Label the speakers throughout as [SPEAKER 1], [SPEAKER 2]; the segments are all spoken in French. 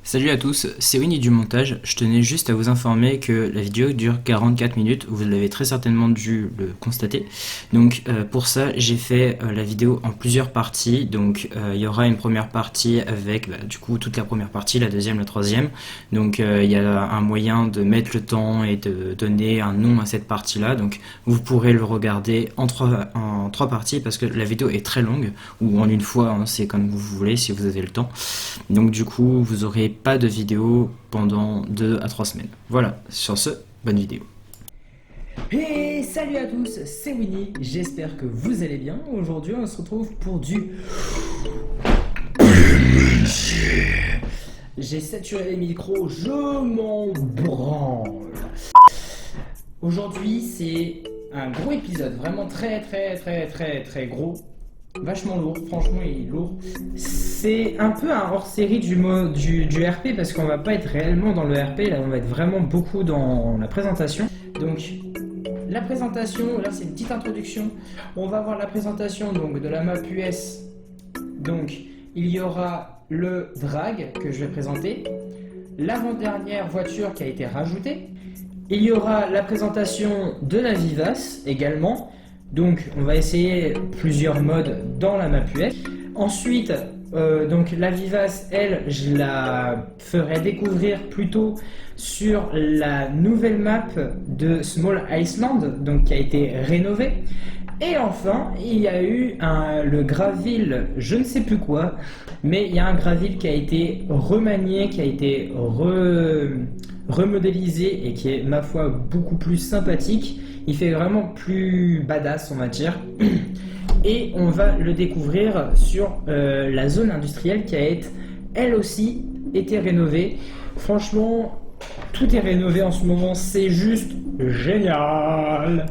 [SPEAKER 1] Salut à tous, c'est Winnie du montage. Je tenais juste à vous informer que la vidéo dure 44 minutes, vous l'avez très certainement dû le constater. Donc pour ça, j'ai fait la vidéo en plusieurs parties. Donc il y aura une première partie avec du coup toute la première partie, la deuxième, la troisième. Donc il y a un moyen de mettre le temps et de donner un nom à cette partie-là. Donc vous pourrez le regarder en trois parties parce que la vidéo est très longue, ou en une fois, hein, c'est comme vous voulez si vous avez le temps. Donc du coup, vous aurez pas de vidéo pendant 2 à 3 semaines. Voilà, sur ce, bonne vidéo.
[SPEAKER 2] Et salut à tous, c'est Winnie, j'espère que vous allez bien. Aujourd'hui on se retrouve pour du... J'ai saturé les micros, je m'en branle. Aujourd'hui c'est un gros épisode, vraiment très gros. Vachement lourd, franchement il est lourd. C'est un peu un hors-série du RP parce qu'on va pas être réellement dans le RP, là on va être vraiment beaucoup dans la présentation. Donc la présentation, là c'est une petite introduction. On va voir la présentation donc de la map US. Donc il y aura le drag que je vais présenter, l'avant-dernière voiture qui a été rajoutée. Il y aura la présentation de la Vivace également. Donc on va essayer plusieurs modes dans la map US. Ensuite, donc la Vivace, elle, je la ferai découvrir plutôt sur la nouvelle map de Small Iceland, donc qui a été rénovée. Et enfin, il y a eu le Graville, je ne sais plus quoi, mais il y a un Graville qui a été remanié, qui a été remodélisé et qui est, ma foi, beaucoup plus sympathique. Il fait vraiment plus badass, on va dire. Et on va le découvrir sur la zone industrielle qui a été, elle aussi, été rénovée. Franchement, tout est rénové en ce moment, c'est juste génial.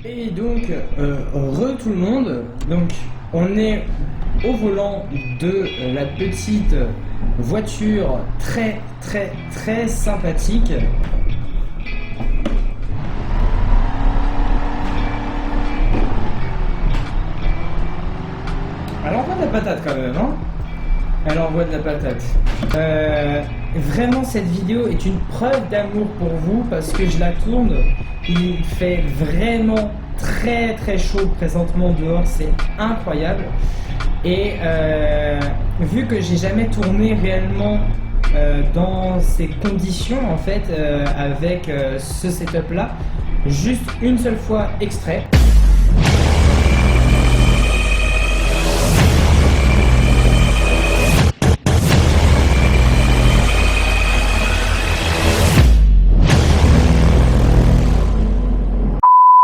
[SPEAKER 2] Et donc, tout le monde, donc on est au volant de la petite voiture très sympathique. Elle envoie de la patate quand même, hein. Elle envoie de la patate. Vraiment, cette vidéo est une preuve d'amour pour vous parce que je la tourne. Il fait vraiment très chaud présentement dehors, c'est incroyable. Et vu que j'ai jamais tourné réellement dans ces conditions en fait, avec ce setup là, juste une seule fois extrait.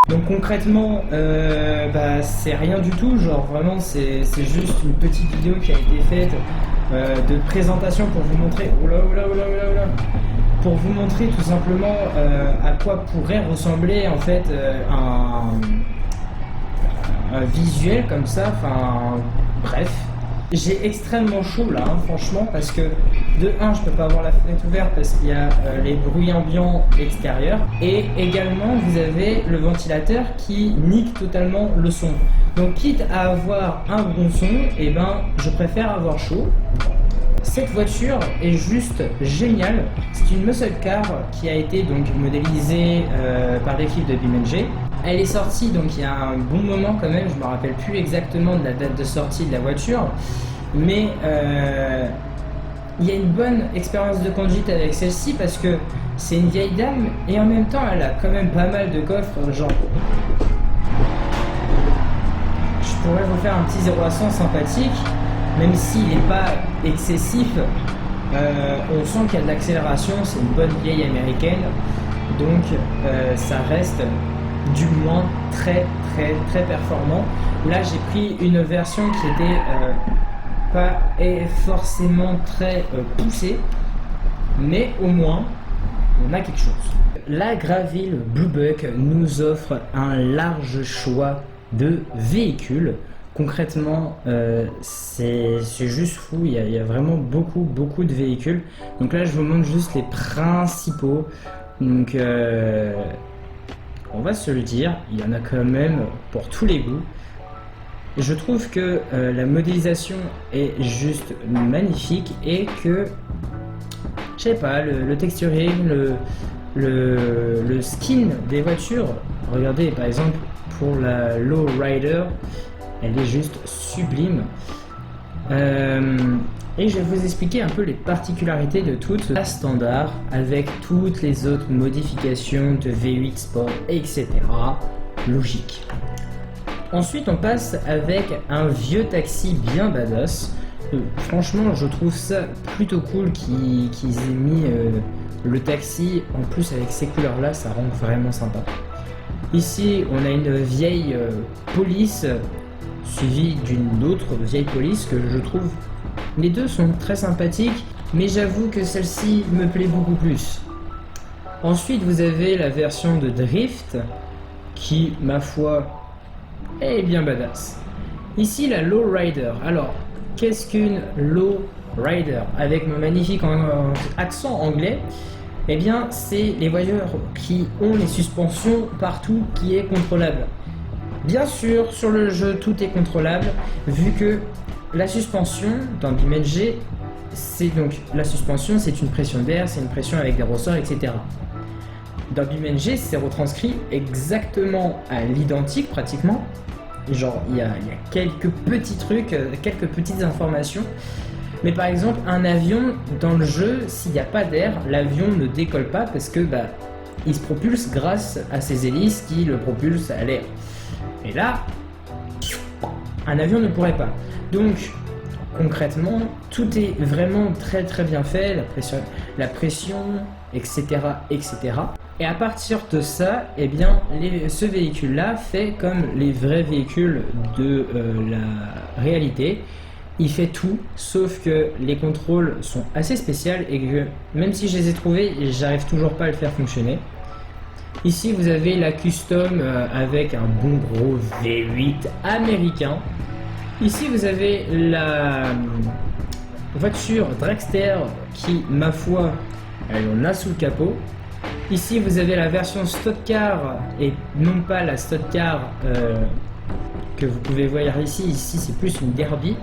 [SPEAKER 2] Donc concrètement, c'est rien du tout, genre vraiment c'est juste une petite vidéo qui a été faite de présentation pour vous montrer, pour vous montrer tout simplement à quoi pourrait ressembler en fait un visuel comme ça, enfin bref. J'ai extrêmement chaud là, hein, franchement, parce que de 1, je peux pas avoir la fenêtre ouverte parce qu'il y a les bruits ambiants extérieurs. Et également, vous avez le ventilateur qui nique totalement le son. Donc, quitte à avoir un bon son, et ben, je préfère avoir chaud. Cette voiture est juste géniale. C'est une muscle car qui a été donc modélisée par l'équipe de BeamNG. Elle est sortie donc il y a un bon moment quand même, je me rappelle plus exactement de la date de sortie de la voiture, mais il y a une bonne expérience de conduite avec celle-ci parce que c'est une vieille dame et en même temps elle a quand même pas mal de coffres, genre je pourrais vous faire un petit 0 à 100 sympathique, même s'il n'est pas excessif. On sent qu'il y a de l'accélération, c'est une bonne vieille américaine, donc ça reste du moins très performant. Là j'ai pris une version qui était pas forcément très poussée, mais au moins on a quelque chose. La Graville Bluebuck nous offre un large choix de véhicules. Concrètement, c'est juste fou, il y a vraiment beaucoup de véhicules. Donc là, je vous montre juste les principaux. Donc, on va se le dire, il y en a quand même pour tous les goûts. Je trouve que la modélisation est juste magnifique et que, je sais pas, le texturing, le skin des voitures, regardez par exemple pour la Low Rider, elle est juste sublime. Et je vais vous expliquer un peu les particularités de toute la standard avec toutes les autres modifications de V8 Sport, etc. Logique. Ensuite, on passe avec un vieux taxi bien badass. Franchement, je trouve ça plutôt cool qu'ils aient mis le taxi. En plus, avec ces couleurs-là, ça rend vraiment sympa. Ici, on a une vieille police suivie d'une autre vieille police que je trouve... Les deux sont très sympathiques, mais j'avoue que celle-ci me plaît beaucoup plus. Ensuite, vous avez la version de Drift, qui, ma foi, est bien badass. Ici, la Low Rider. Alors, qu'est-ce qu'une Low Rider? Avec mon magnifique accent anglais, eh bien, c'est les voitures qui ont les suspensions partout qui est contrôlable. Bien sûr, sur le jeu, tout est contrôlable, vu que la suspension dans BeamNG, c'est donc la suspension, c'est une pression d'air, c'est une pression avec des ressorts, etc. Dans BeamNG, c'est retranscrit exactement à l'identique pratiquement. Genre, il y a quelques petits trucs, quelques petites informations. Mais par exemple, un avion dans le jeu, s'il n'y a pas d'air, l'avion ne décolle pas parce que il se propulse grâce à ses hélices qui le propulsent à l'air. Et là, un avion ne pourrait pas. Donc, concrètement, tout est vraiment très bien fait, la pression, etc., etc. Et à partir de ça, eh bien, ce véhicule-là fait comme les vrais véhicules de la réalité. Il fait tout, sauf que les contrôles sont assez spéciaux et que même si je les ai trouvés, j'arrive toujours pas à le faire fonctionner. Ici, vous avez la custom avec un bon gros V8 américain. Ici, vous avez la voiture Dragster qui, ma foi, elle en a sous le capot. Ici, vous avez la version Stock Car et non pas la Stock Car que vous pouvez voir ici. Ici, c'est plus une Derby.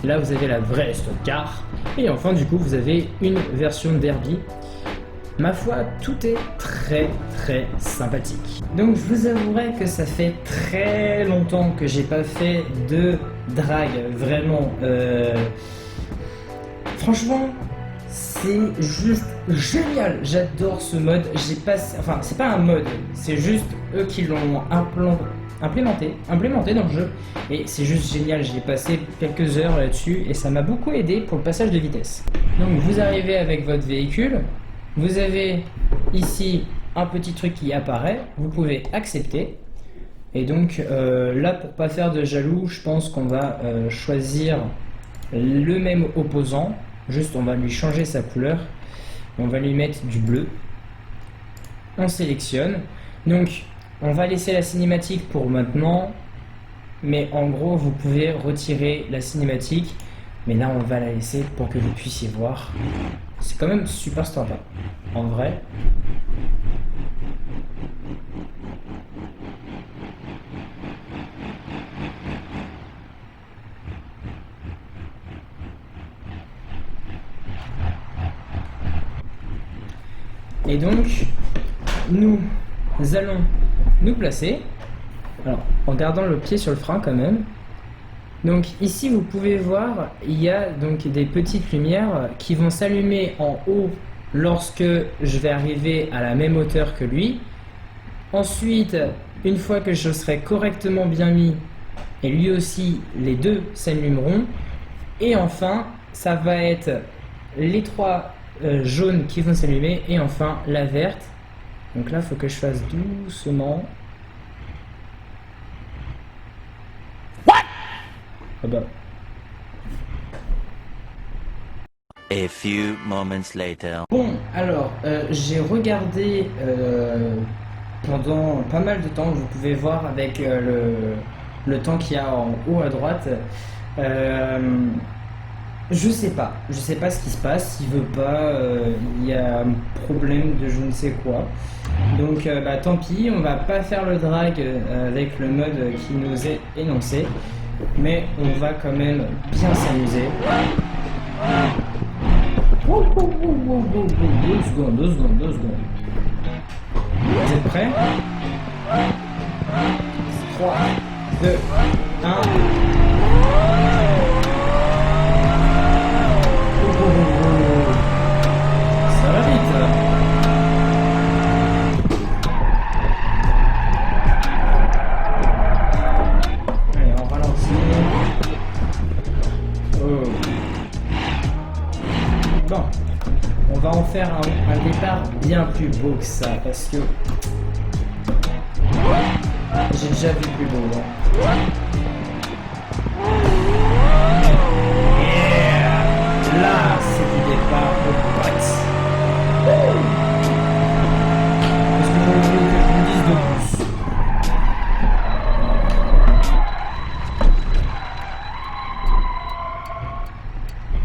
[SPEAKER 2] Là, vous avez la vraie Stock Car. Et enfin, du coup, vous avez une version Derby. Ma foi, tout est très sympathique. Donc, je vous avouerai que ça fait très longtemps que j'ai pas fait de drag. Vraiment, franchement, c'est juste génial. J'adore ce mode. Enfin, c'est pas un mode, c'est juste eux qui l'ont implémenté dans le jeu. Et c'est juste génial. J'ai passé quelques heures là-dessus et ça m'a beaucoup aidé pour le passage de vitesse. Donc, vous arrivez avec votre véhicule. Vous avez ici un petit truc qui apparaît, vous pouvez accepter. Et donc là, pour pas faire de jaloux, je pense qu'on va choisir le même opposant. Juste, on va lui changer sa couleur. On va lui mettre du bleu. On sélectionne. Donc, on va laisser la cinématique pour maintenant. Mais en gros, vous pouvez retirer la cinématique. Mais là, on va la laisser pour que vous puissiez voir. C'est quand même super sympa, en vrai. Et donc, nous allons nous placer. Alors, en gardant le pied sur le frein quand même. Donc ici vous pouvez voir, il y a donc des petites lumières qui vont s'allumer en haut lorsque je vais arriver à la même hauteur que lui. Ensuite, une fois que je serai correctement bien mis, et lui aussi, les deux s'allumeront. Et enfin, ça va être les trois jaunes qui vont s'allumer et enfin la verte. Donc là, il faut que je fasse doucement. Ah bah.
[SPEAKER 3] A few moments later.
[SPEAKER 2] Bon, alors, j'ai regardé pendant pas mal de temps, vous pouvez voir avec le temps qu'il y a en haut à droite. Je sais pas ce qui se passe, il veut pas, il y a un problème de je ne sais quoi. Donc bah tant pis, on va pas faire le drag avec le mode qui nous est énoncé, mais on va quand même bien s'amuser. Oh, oh, oh, oh, oh, oh, 2 secondes, 2 secondes, 2 secondes. Vous êtes prêts? 3, 2, 1. Ça va vite. Allez, on ralentit. Oh. Bon, on va en faire un départ bien plus beau que ça, parce que j'ai déjà vu plus beau. Hein. Yeah. Là, c'est du départ au boîte. Est-ce que vous voulez que je vous dise de plus?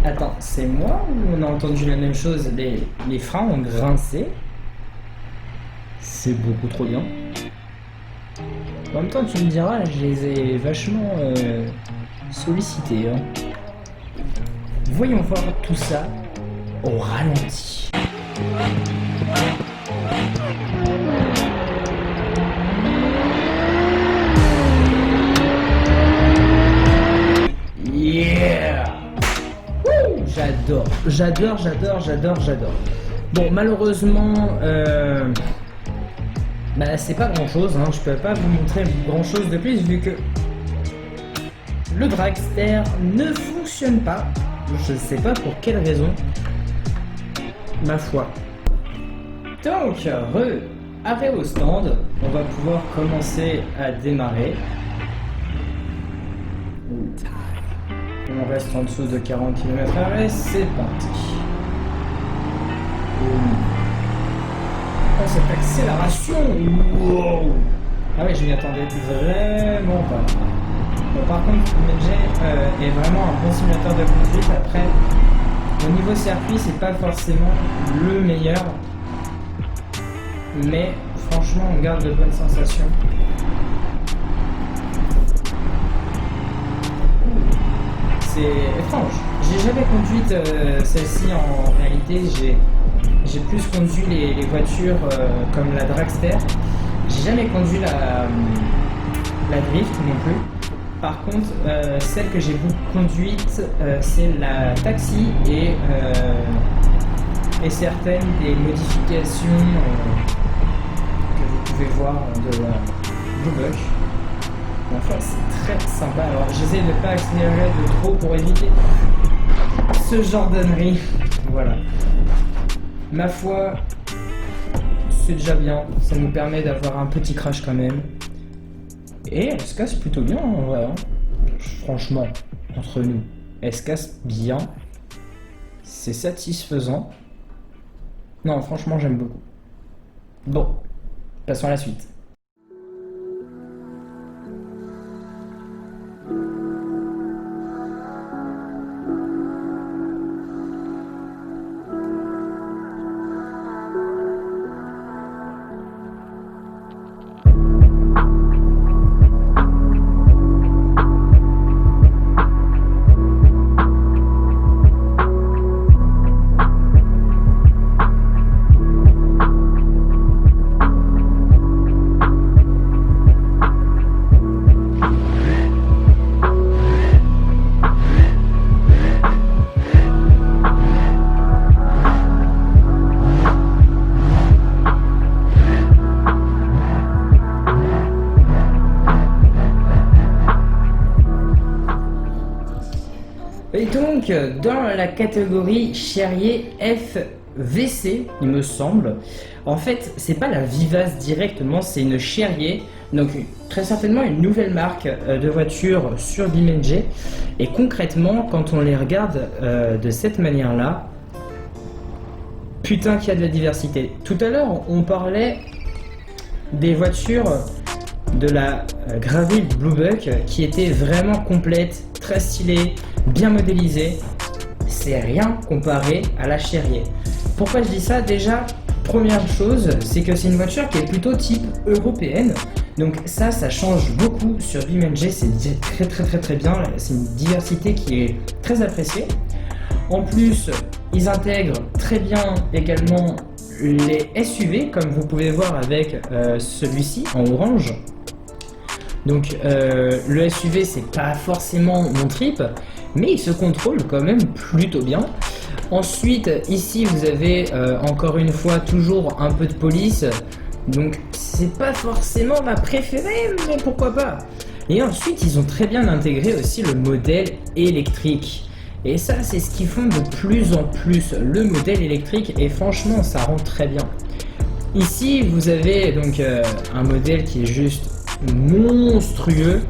[SPEAKER 2] Attends, c'est moi ou on a entendu la même chose? Les freins ont grincé. C'est beaucoup trop bien. En même temps, tu me diras, je les ai vachement sollicités. Hein. Voyons voir tout ça au ralenti. Yeah! J'adore. Bon, malheureusement, bah, c'est pas grand chose, hein. Je peux pas vous montrer grand chose de plus vu que le dragster ne fonctionne pas. Je sais pas pour quelle raison, ma foi. Donc, arrêt au stand, on va pouvoir commencer à démarrer. On reste en dessous de 40 km/h et c'est parti. Oh, cette accélération! Wow. Ah oui, je m'y attendais vraiment pas. Bon, par contre, MG est vraiment un bon simulateur de conduite. Après, au niveau circuit, c'est pas forcément le meilleur. Mais franchement, on garde de bonnes sensations. C'est étrange. J'ai jamais conduite celle-ci en réalité. J'ai plus conduit les voitures comme la Dragster. J'ai jamais conduit la Drift non plus. Par contre, celle que j'ai beaucoup conduite, c'est la Taxi et certaines des modifications que vous pouvez voir de la Blue Buck. En fait, c'est très sympa. Alors, j'essaie de ne pas accélérer de trop pour éviter ce genre d'ânerie. Voilà. Ma foi, c'est déjà bien. Ça nous permet d'avoir un petit crash quand même. Et elle se casse plutôt bien en vrai. Hein. Franchement, entre nous, elle se casse bien. C'est satisfaisant. Non, franchement, j'aime beaucoup. Bon, passons à la suite. Et donc, dans la catégorie Cherrier FVC, il me semble, en fait, c'est pas la Vivace directement, c'est une Cherrier Donc très certainement une nouvelle marque de voiture sur BeamNG. Et concrètement, quand on les regarde de cette manière-là, putain qu'il y a de la diversité. Tout à l'heure, on parlait des voitures de la Graville Bluebuck qui étaient vraiment complètes, très stylées, bien modélisées. C'est rien comparé à la Cherrier. Pourquoi je dis ça? Déjà, première chose, c'est que c'est une voiture qui est plutôt type européenne. Donc ça change beaucoup sur BeamNG, c'est très bien, c'est une diversité qui est très appréciée. En plus, ils intègrent très bien également les SUV, comme vous pouvez voir avec celui-ci en orange. Donc le SUV, c'est pas forcément mon trip, mais il se contrôle quand même plutôt bien. Ensuite, ici, vous avez encore une fois toujours un peu de police. Donc c'est pas forcément ma préférée, mais pourquoi pas. Et ensuite, ils ont très bien intégré aussi le modèle électrique. Et ça, c'est ce qu'ils font de plus en plus, le modèle électrique, et franchement, ça rend très bien. Ici, vous avez donc un modèle qui est juste monstrueux,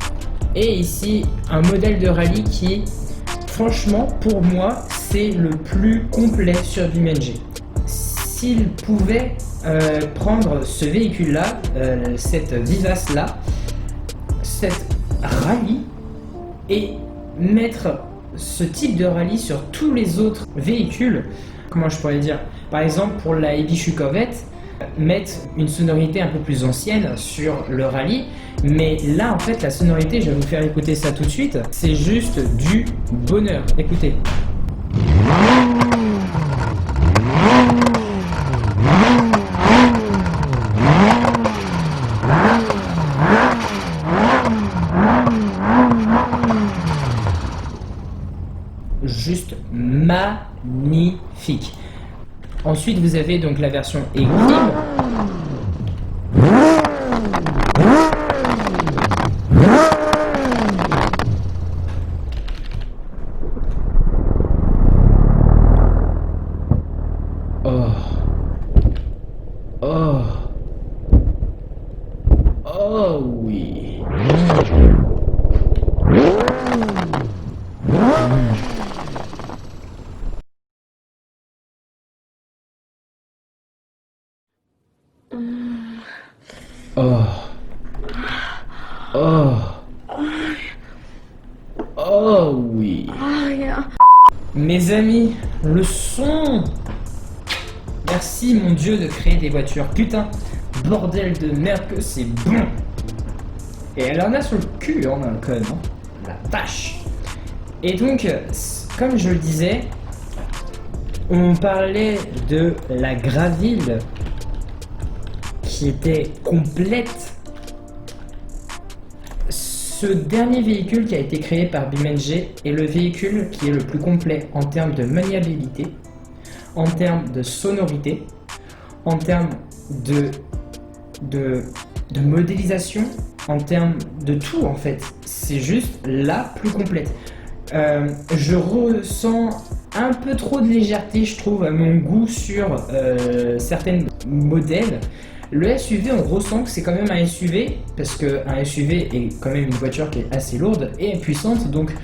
[SPEAKER 2] et ici, un modèle de rallye qui, franchement, pour moi, c'est le plus complet sur BeamNG. S'ils pouvaient prendre ce véhicule-là, cette Vivace-là, cette rallye, et mettre ce type de rallye sur tous les autres véhicules, comment je pourrais dire, par exemple pour la Ibisu Corvette, mettre une sonorité un peu plus ancienne sur le rallye, mais là en fait la sonorité, je vais vous faire écouter ça tout de suite, c'est juste du bonheur. Écoutez. Juste magnifique. Ensuite, vous avez donc la version Equilibre. Oh. Oh. Oh oui. Oh. Oh. Oh oui. Mes amis, le son. Merci mon Dieu de créer des voitures. Putain, bordel de merde que c'est bon. Et elle en a sur le cul, hein, quand même. Hein. La vache. Et donc, comme je le disais, on parlait de la Graville qui était complète. Ce dernier véhicule qui a été créé par BeamNG est le véhicule qui est le plus complet en termes de maniabilité, en termes de sonorité, en termes de modélisation, en termes de tout en fait. C'est juste la plus complète. Je ressens un peu trop de légèreté, je trouve, à mon goût sur certains modèles. Le SUV, on ressent que c'est quand même un SUV, parce qu'un SUV est quand même une voiture qui est assez lourde et puissante, donc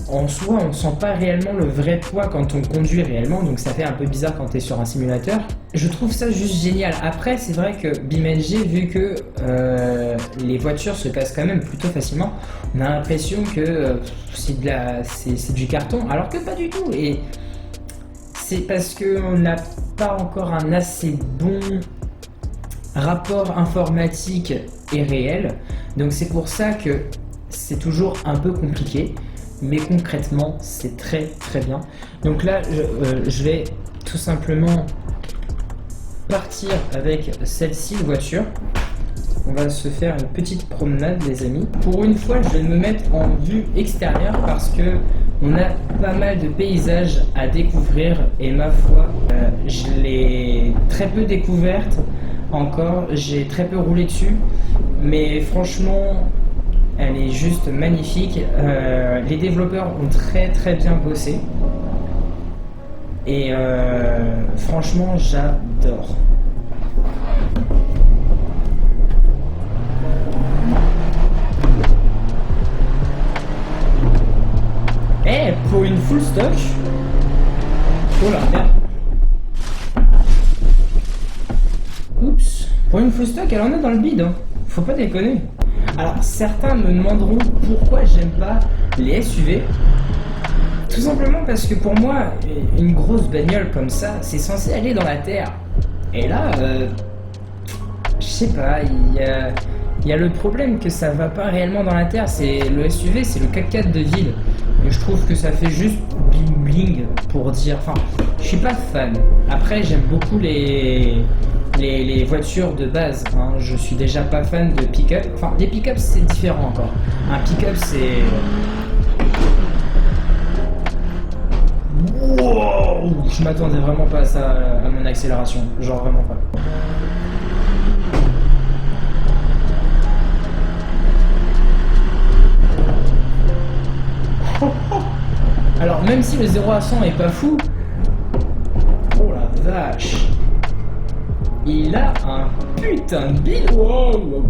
[SPEAKER 2] en soi, on ne sent pas réellement le vrai poids quand on conduit réellement, donc ça fait un peu bizarre quand tu es sur un simulateur. Je trouve ça juste génial. Après, c'est vrai que BeamNG, vu que les voitures se cassent quand même plutôt facilement, on a l'impression que c'est du carton, alors que pas du tout. Et c'est parce qu'on n'a pas encore un assez bon rapport informatique et réel, donc c'est pour ça que c'est toujours un peu compliqué. Mais concrètement, c'est très bien. Donc là, je vais tout simplement partir avec celle-ci de voiture. On va se faire une petite promenade, les amis. Pour une fois, je vais me mettre en vue extérieure parce que on a pas mal de paysages à découvrir et ma foi, je l'ai très peu découverte encore. J'ai très peu roulé dessus, mais franchement, elle est juste magnifique. Les développeurs ont très bien bossé. Et franchement, j'adore. pour une full stock. Oh la merde. Oups. Pour une full stock, elle en est dans le bide. Hein. Faut pas déconner. Alors certains me demanderont pourquoi j'aime pas les SUV. Tout simplement parce que pour moi, une grosse bagnole comme ça, c'est censé aller dans la terre. Et là, je sais pas, il y a le problème que ça va pas réellement dans la terre. C'est le SUV, c'est le 4x4 de ville. Et je trouve que ça fait juste bling bling pour dire. Enfin, je suis pas fan. Après, j'aime beaucoup les voitures de base. Hein. Je suis déjà pas fan de pick-up. Enfin, des pick-up c'est différent encore. Un pick-up c'est. Wow, je m'attendais vraiment pas à ça, à mon accélération. Genre vraiment pas. Alors même si le 0 à 100 est pas fou, oh la vache, il a un putain de bide. Wow, wow,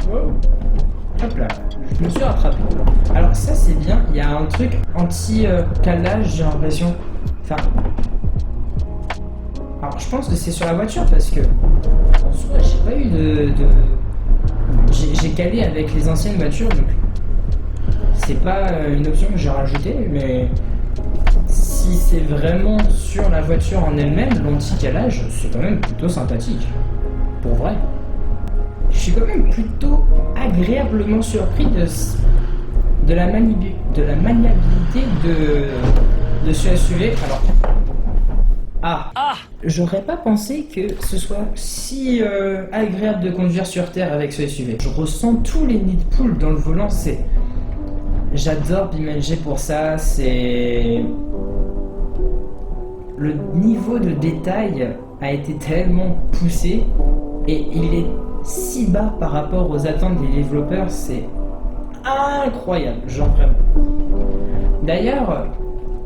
[SPEAKER 2] wow. Hop là, je me suis rattrapé. Alors ça c'est bien, il y a un truc anti-calage j'ai l'impression. Enfin, alors je pense que c'est sur la voiture parce que en soi j'ai pas eu j'ai calé avec les anciennes voitures donc c'est pas une option que j'ai rajoutée, mais si c'est vraiment sur la voiture en elle-même, l'anti-calage, c'est quand même plutôt sympathique. Pour vrai. Je suis quand même plutôt agréablement surpris de la maniabilité de ce SUV. Alors, j'aurais pas pensé que ce soit si agréable de conduire sur terre avec ce SUV. Je ressens tous les nids de poules dans le volant, j'adore BeamNG pour ça, c'est... Le niveau de détail a été tellement poussé et il est si bas par rapport aux attentes des développeurs, c'est incroyable, genre vraiment. D'ailleurs,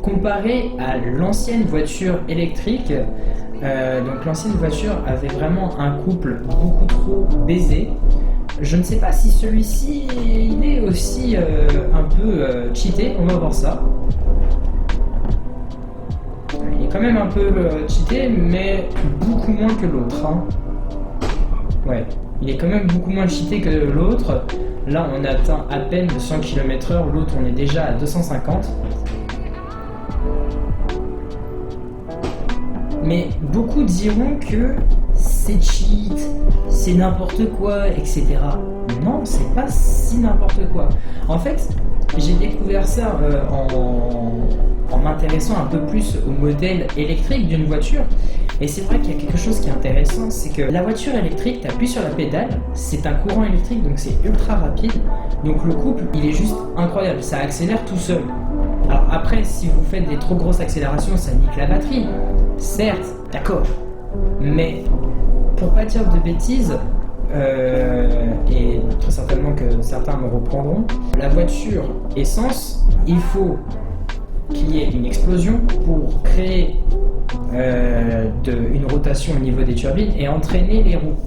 [SPEAKER 2] comparé à l'ancienne voiture électrique, donc l'ancienne voiture avait vraiment un couple beaucoup trop baisé. Je ne sais pas si celui-ci il est aussi un peu cheaté, on va voir ça. Il est quand même un peu cheaté, mais beaucoup moins que l'autre. Hein. Ouais, il est quand même beaucoup moins cheaté que l'autre. Là, on atteint à peine de 100 km/h, l'autre on est déjà à 250. Mais beaucoup diront que c'est cheat, c'est n'importe quoi, etc. Non, c'est pas si n'importe quoi. En fait, j'ai découvert ça en m'intéressant un peu plus au modèle électrique d'une voiture. Et c'est vrai qu'il y a quelque chose qui est intéressant, c'est que la voiture électrique, tu appuies sur la pédale, c'est un courant électrique, donc c'est ultra rapide. Donc le couple, il est juste incroyable, ça accélère tout seul. Alors après, si vous faites des trop grosses accélérations, ça nique la batterie. Certes, d'accord. Mais pour pas dire de bêtises, et très certainement que certains me reprendront, la voiture essence, il faut qu'il y ait une explosion pour créer une rotation au niveau des turbines et entraîner les roues.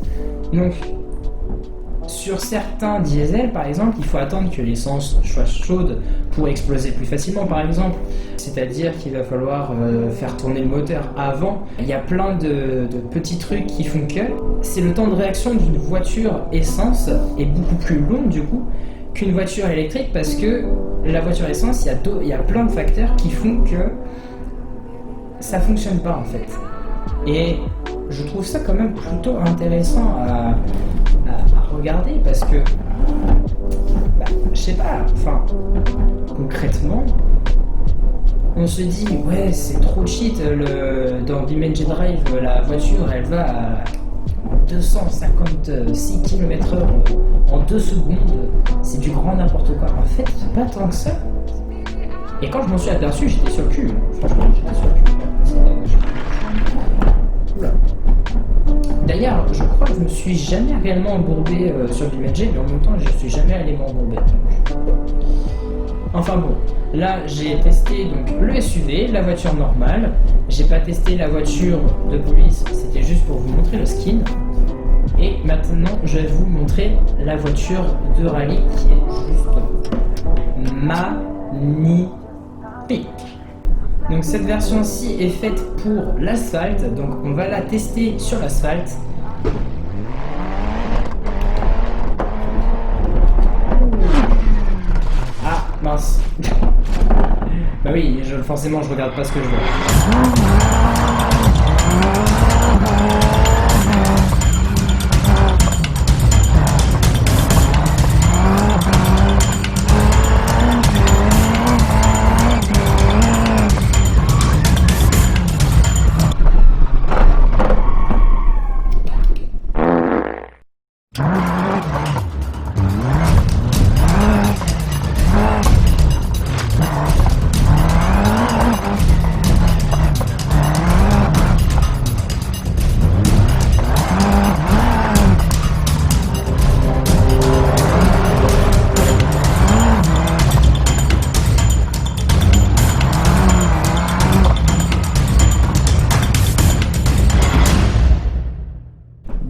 [SPEAKER 2] Donc sur certains diesels par exemple, il faut attendre que l'essence soit chaude pour exploser plus facilement par exemple, c'est-à-dire qu'il va falloir faire tourner le moteur avant. Il y a plein de petits trucs qui font que c'est le temps de réaction d'une voiture essence est beaucoup plus long du coup qu'une voiture électrique, parce que la voiture essence, il y a plein de facteurs qui font que ça fonctionne pas en fait. Et je trouve ça quand même plutôt intéressant à regarder, parce que je sais pas, enfin concrètement on se dit ouais c'est trop cheat, dans BeamNG Drive la voiture elle va à 256 km/h en 2 secondes, c'est du grand n'importe quoi. En fait, pas tant que ça. Et quand je m'en suis aperçu, j'étais sur le cul. Franchement, j'étais sur le cul. Oula. D'ailleurs, je crois que je me suis jamais réellement embourbé sur BeamNG, mais en même temps, je suis jamais allé m'embourber. Enfin bon, là j'ai testé donc le SUV, la voiture normale. J'ai pas testé la voiture de police, c'était juste pour vous montrer le skin. Et maintenant, je vais vous montrer la voiture de rallye qui est juste magnifique. parti. Donc cette version-ci est faite pour l'asphalte, donc on va la tester sur l'asphalte. Ah mince. Bah oui, forcément je regarde pas ce que je vois.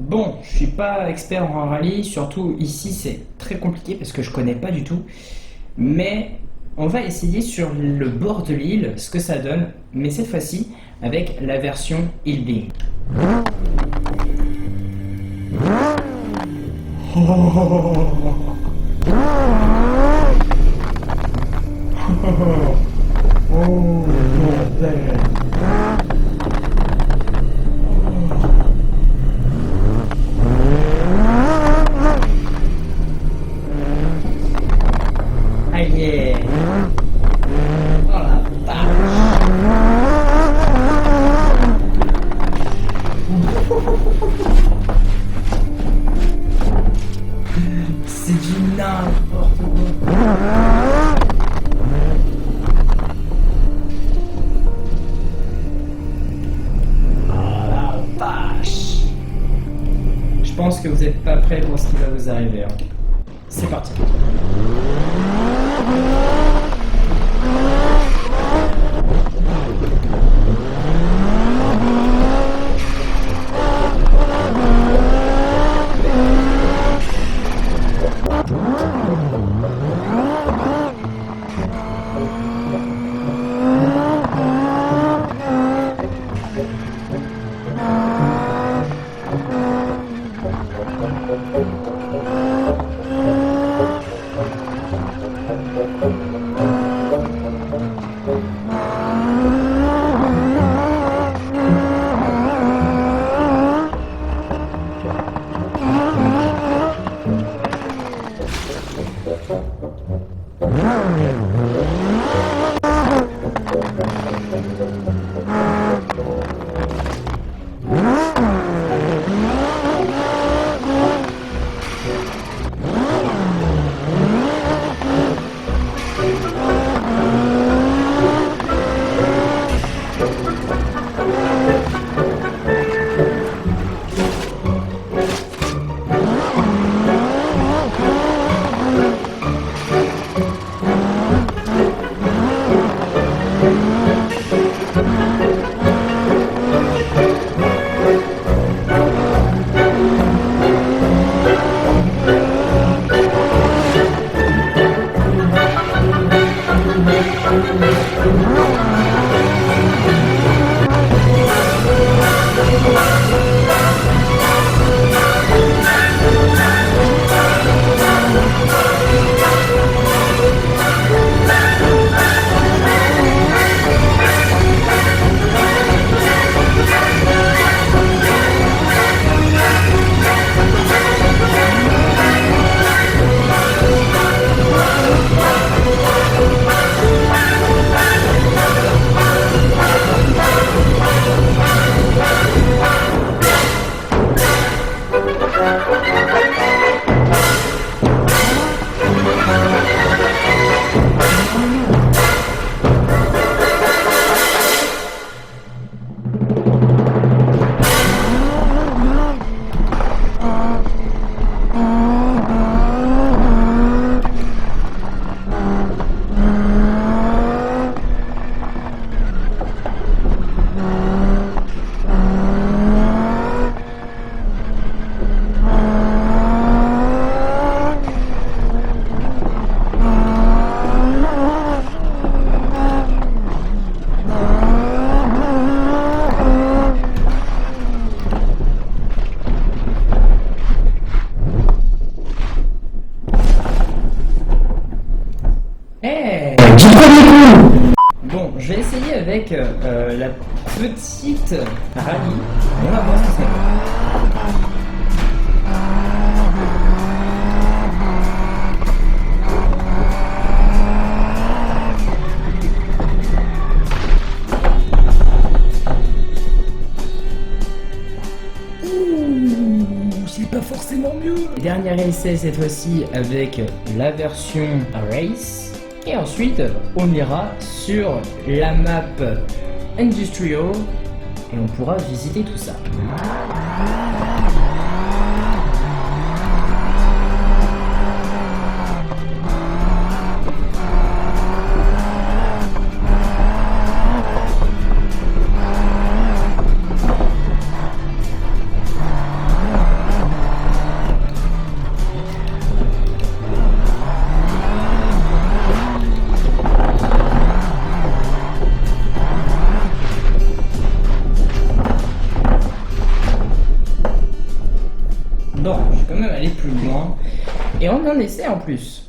[SPEAKER 2] Bon, je suis pas expert en rallye, surtout ici c'est très compliqué parce que je connais pas du tout. Mais on va essayer sur le bord de l'île ce que ça donne, mais cette fois-ci avec la version Hillbing. Oh, bordel. Aïe. Oh la vache. C'est du n'importe quoi. Je pense que vous n'êtes pas prêts pour ce qui va vous arriver. Hein. C'est parti. du premier coup. Bon, je vais essayer avec la petite rallye. On va voir ce que ça donne. C'est pas forcément mieux. Dernier essai cette fois-ci avec la version Race. Et ensuite, on ira sur la map Industrial et on pourra visiter tout ça. Bon, je vais quand même aller plus loin. Et on en essaie en plus.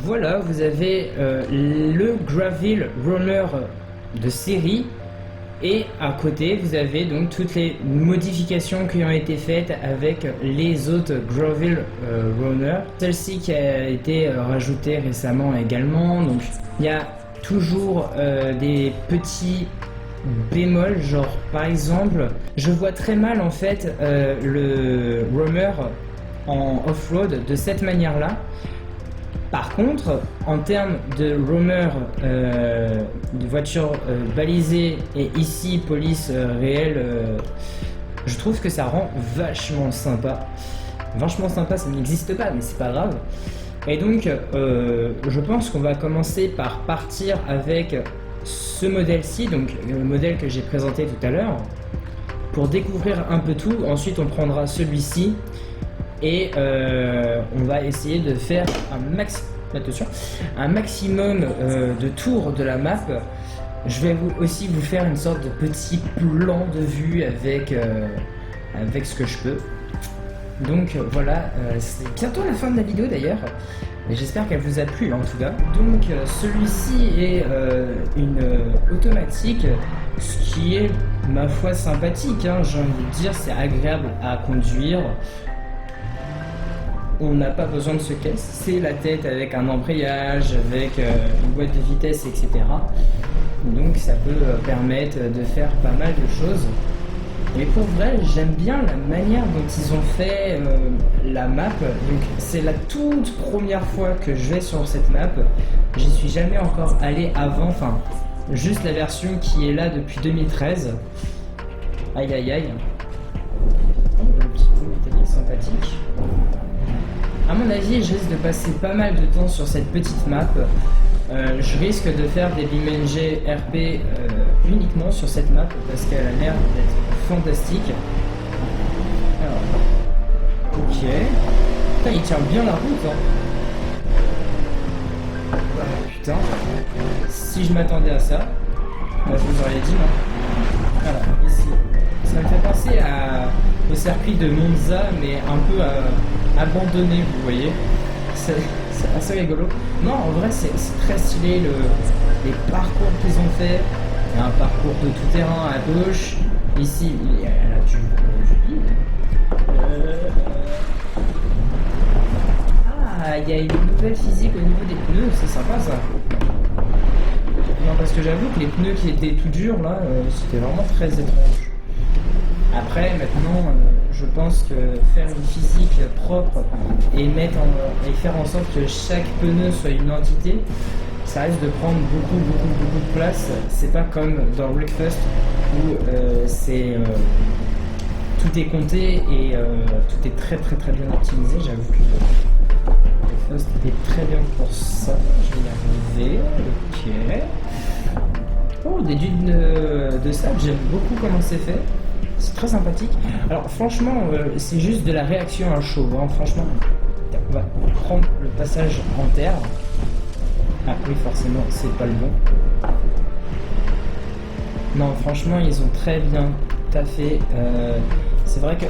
[SPEAKER 2] Voilà, vous avez le Gravel Runner de série et à côté vous avez donc toutes les modifications qui ont été faites avec les autres Gravel Runner. Celle-ci qui a été rajoutée récemment également, donc il y a toujours des petits bémols, genre par exemple je vois très mal en fait le Roamer en off-road de cette manière là. Par contre, en termes de roamer, de voiture balisée et ici police réelle, je trouve que ça rend vachement sympa. Vachement sympa, ça n'existe pas, mais c'est pas grave. Et donc, je pense qu'on va commencer par partir avec ce modèle-ci, donc le modèle que j'ai présenté tout à l'heure, pour découvrir un peu tout. Ensuite, on prendra celui-ci. Et on va essayer de faire un maximum de tours de la map. Je vais aussi vous faire une sorte de petit plan de vue avec ce que je peux. Donc voilà, c'est bientôt la fin de la vidéo d'ailleurs. Et j'espère qu'elle vous a plu en tout cas. Donc celui-ci est une automatique, ce qui est ma foi sympathique, hein, j'ai envie de dire, c'est agréable à conduire. On n'a pas besoin de se casser la tête avec un embrayage, avec une boîte de vitesse, etc. Donc ça peut permettre de faire pas mal de choses. Et pour vrai, j'aime bien la manière dont ils ont fait la map. Donc c'est la toute première fois que je vais sur cette map. J'y suis jamais encore allé avant, enfin juste la version qui est là depuis 2013. Aïe aïe aïe. Oh, le petit pont métallique sympathique. À mon avis, je risque de passer pas mal de temps sur cette petite map. Je risque de faire des BeamNG RP uniquement sur cette map parce qu'elle a l'air d'être fantastique. Alors, ok. Putain, il tient bien la route, hein. Ah, putain. Si je m'attendais à ça, bah, je vous aurais dit non. Voilà, ici. Ça me fait penser au circuit de Monza, mais un peu abandonné, vous voyez. C'est assez rigolo. Non, en vrai, c'est très stylé les parcours qu'ils ont fait. Il y a un parcours de tout terrain à gauche. Ici, il y a du vide. Ah, il y a une nouvelle physique au niveau des pneus, c'est sympa ça. Non, parce que j'avoue que les pneus qui étaient tout durs là, c'était vraiment très étrange. Après, maintenant, je pense que faire une physique propre et faire en sorte que chaque pneu soit une entité, ça risque de prendre beaucoup de place. C'est pas comme dans Wreckfest où tout est compté et tout est très bien optimisé. J'avoue que Wreckfest était très bien pour ça. Je vais y arriver. Ok. Oh, des dunes de sable, j'aime beaucoup comment c'est fait. C'est très sympathique. Alors franchement, c'est juste de la réaction à chaud. Hein. Franchement, on va prendre le passage en terre. Ah oui, forcément, c'est pas le bon. Non, franchement, ils ont très bien taffé. C'est vrai que...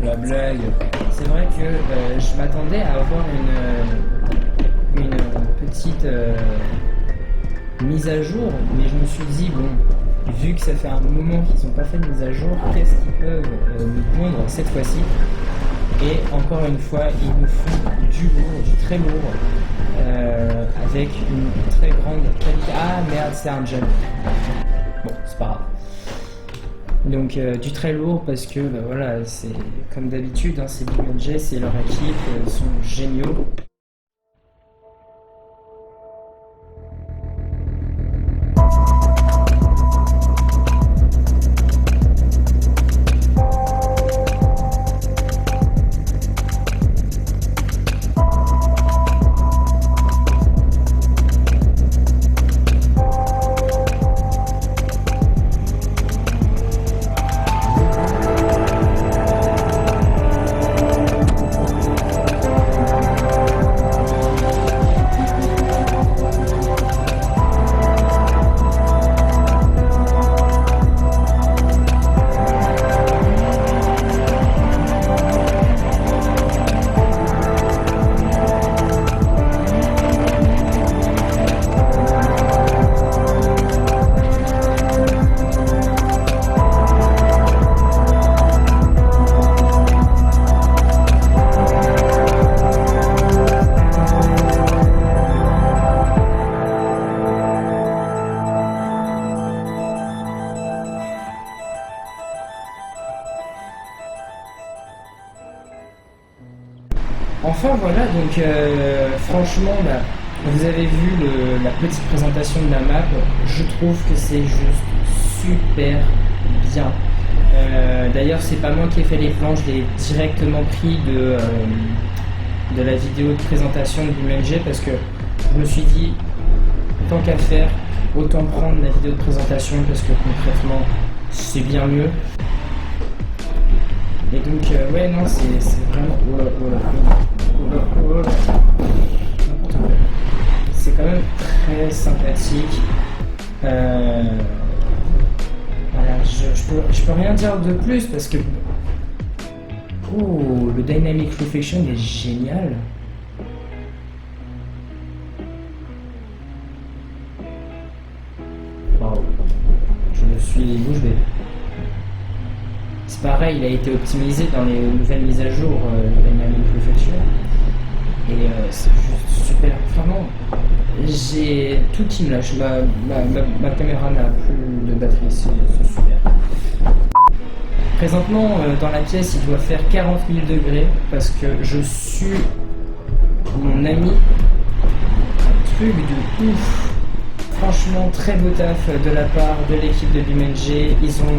[SPEAKER 2] La blague. C'est vrai que je m'attendais à avoir une petite mise à jour, mais je me suis dit, bon... Vu que ça fait un moment qu'ils n'ont pas fait de mise à jour, qu'est-ce qu'ils peuvent nous pondre cette fois-ci? Et encore une fois, ils nous font du lourd, du très lourd, avec une très grande qualité. Ah merde, c'est un jump. Bon, c'est pas grave. Donc du très lourd parce que bah, voilà, c'est comme d'habitude, hein, c'est BeamNG, c'est leur équipe, ils sont géniaux. Enfin voilà, donc franchement, bah, vous avez vu la petite présentation de la map, je trouve que c'est juste super bien. D'ailleurs, c'est pas moi qui ai fait les plans, je l'ai directement pris de la vidéo de présentation de BeamNG parce que je me suis dit, tant qu'à faire, autant prendre la vidéo de présentation parce que concrètement, c'est bien mieux. Et donc, ouais, non, c'est vraiment... C'est quand même très sympathique. Voilà, je peux rien dire de plus parce que... Oh, le Dynamic Reflection est génial. Wow. Je me suis bouche bée. C'est pareil, il a été optimisé dans les nouvelles mises à jour Dynamic Reflection. Et c'est juste super. Vraiment, j'ai tout qui me lâche. Ma caméra n'a plus de batterie, c'est super. Présentement, dans la pièce, il doit faire 40 000 degrés parce que je suis mon ami. Un truc de ouf. Franchement, très beau taf de la part de l'équipe de BeamNG. Ils ont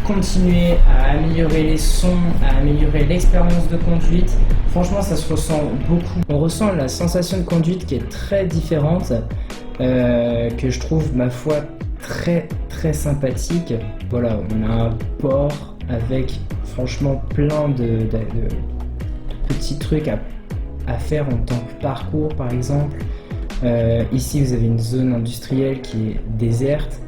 [SPEAKER 2] continué à améliorer les sons, à améliorer l'expérience de conduite. Franchement, ça se ressent beaucoup. On ressent la sensation de conduite qui est très différente, que je trouve, ma foi, très très sympathique. Voilà, on a un port avec franchement plein de petits trucs à faire en tant que parcours, par exemple. Ici, vous avez une zone industrielle qui est déserte.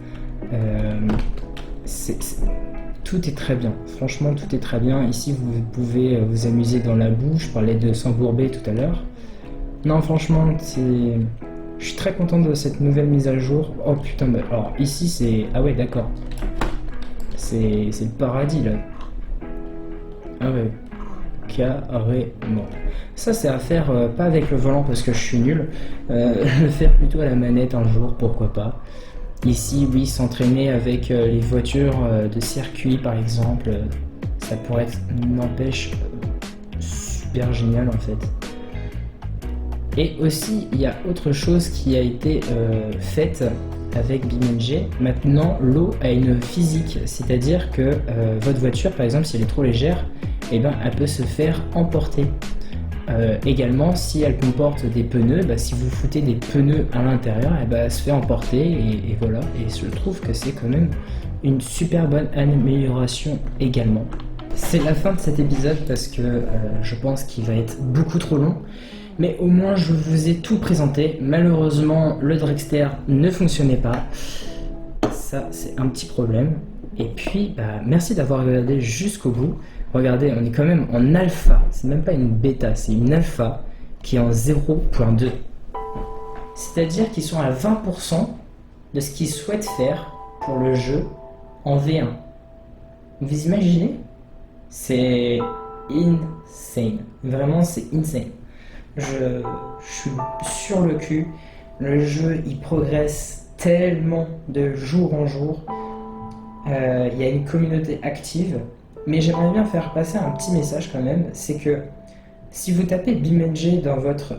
[SPEAKER 2] Tout est très bien. Franchement, tout est très bien. Ici, vous pouvez vous amuser dans la boue. Je parlais de s'embourber tout à l'heure. Non, franchement, je suis très content de cette nouvelle mise à jour. Oh putain, bah, alors ici, c'est... Ah ouais, d'accord. C'est le paradis, là. Ah ouais. Carrément. Ça, c'est à faire pas avec le volant parce que je suis nul. Le faire plutôt à la manette un jour, pourquoi pas. Ici, oui, s'entraîner avec les voitures de circuit, par exemple, ça pourrait être, n'empêche, super génial en fait. Et aussi, il y a autre chose qui a été faite avec BeamNG. Maintenant, l'eau a une physique, c'est-à-dire que votre voiture, par exemple, si elle est trop légère, eh ben, elle peut se faire emporter. Également, si elle comporte des pneus, bah, si vous foutez des pneus à l'intérieur, eh ben, elle se fait emporter et voilà. Et je trouve que c'est quand même une super bonne amélioration également. C'est la fin de cet épisode parce que je pense qu'il va être beaucoup trop long. Mais au moins je vous ai tout présenté. Malheureusement, le Dragster ne fonctionnait pas. Ça, c'est un petit problème. Et puis, bah, merci d'avoir regardé jusqu'au bout. Regardez, on est quand même en alpha. C'est même pas une bêta, c'est une alpha qui est en 0.2. C'est-à-dire qu'ils sont à 20% de ce qu'ils souhaitent faire pour le jeu en V1. Vous imaginez? C'est insane. Vraiment, c'est insane. Je suis sur le cul. Le jeu, il progresse tellement de jour en jour. Il y a une communauté active. Mais j'aimerais bien faire passer un petit message quand même. C'est que si vous tapez BeamNG dans votre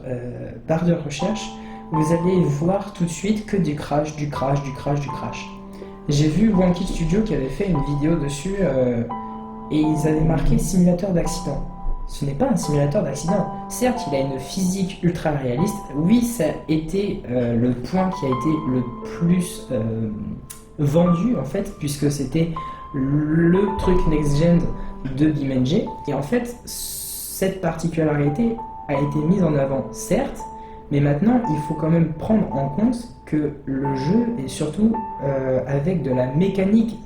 [SPEAKER 2] barre de recherche, vous allez voir tout de suite que du crash, du crash, du crash, du crash. J'ai vu Wonky Studio qui avait fait une vidéo dessus et ils avaient marqué simulateur d'accident. Ce n'est pas un simulateur d'accident. Certes, il a une physique ultra réaliste. Oui, ça a été le point qui a été le plus vendu en fait, puisque c'était le truc next-gen de BeamNG. Et en fait, cette particularité a été mise en avant, certes, mais maintenant, il faut quand même prendre en compte que le jeu est surtout avec de la mécanique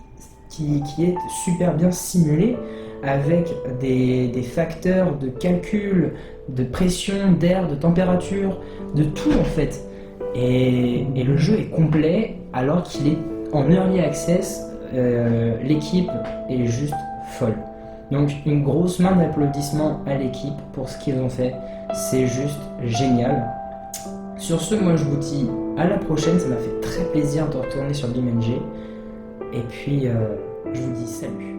[SPEAKER 2] qui est super bien simulée, avec des facteurs de calcul, de pression, d'air, de température, de tout en fait. Et le jeu est complet alors qu'il est en early access. L'équipe est juste folle. Donc une grosse main d'applaudissements à l'équipe pour ce qu'ils ont fait. C'est juste génial. Sur ce, moi je vous dis à la prochaine. Ça m'a fait très plaisir de retourner sur BeamNG. Et puis je vous dis salut.